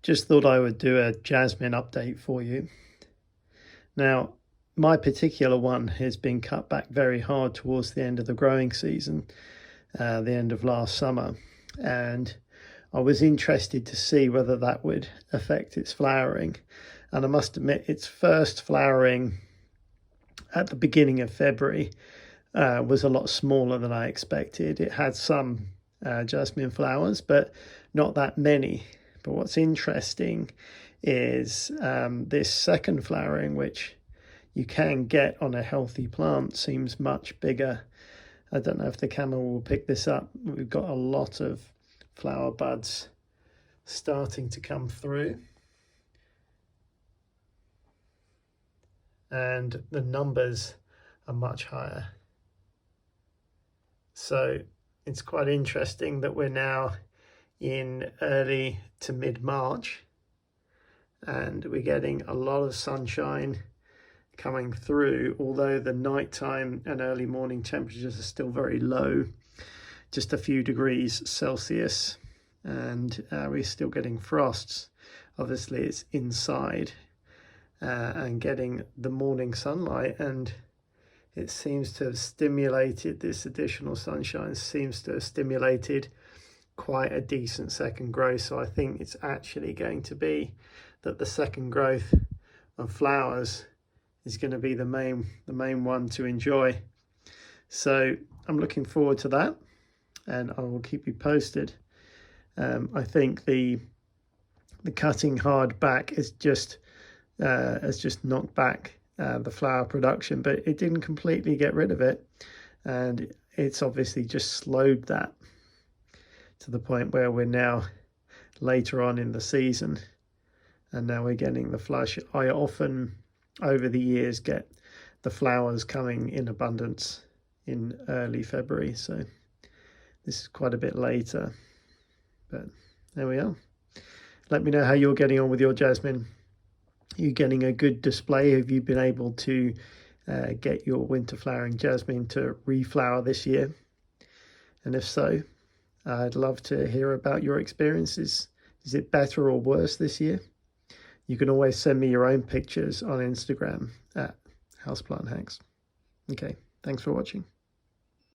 Just thought I would do a jasmine update for you. Now, my particular one has been cut back very hard towards the end of the growing season, the end of last summer, and I was interested to see whether that would affect its flowering. And I must admit, its first flowering at the beginning of February was a lot smaller than I expected. It had some jasmine flowers, but not that many. But what's interesting is this second flowering, which you can get on a healthy plant, seems much bigger. I don't know if the camera will pick this up. We've got a lot of flower buds starting to come through. And the numbers are much higher. So it's quite interesting that we're now in early to mid-March and we're getting a lot of sunshine coming through, although the nighttime and early morning temperatures are still very low, just a few degrees Celsius, and we're still getting frosts. Obviously it's inside and getting the morning sunlight, and it seems to have stimulated, this additional sunshine seems to have stimulated quite a decent second growth. So I think it's actually going to be that the second growth of flowers is going to be the main one to enjoy. So I'm looking forward to that, and I will keep you posted. I think the cutting hard back is just has just knocked back the flower production, but it didn't completely get rid of it, and it's obviously just slowed that to the point where we're now later on in the season, and now we're getting the flush. I often over the years get the flowers coming in abundance in early February, so this is quite a bit later, but there we are. Let me know how you're getting on with your jasmine. Are you getting a good display? Have you been able to get your winter flowering jasmine to reflower this year? And if so, I'd love to hear about your experiences. Is it better or worse this year? You can always send me your own pictures on Instagram at Houseplant Hacks. Okay, thanks for watching.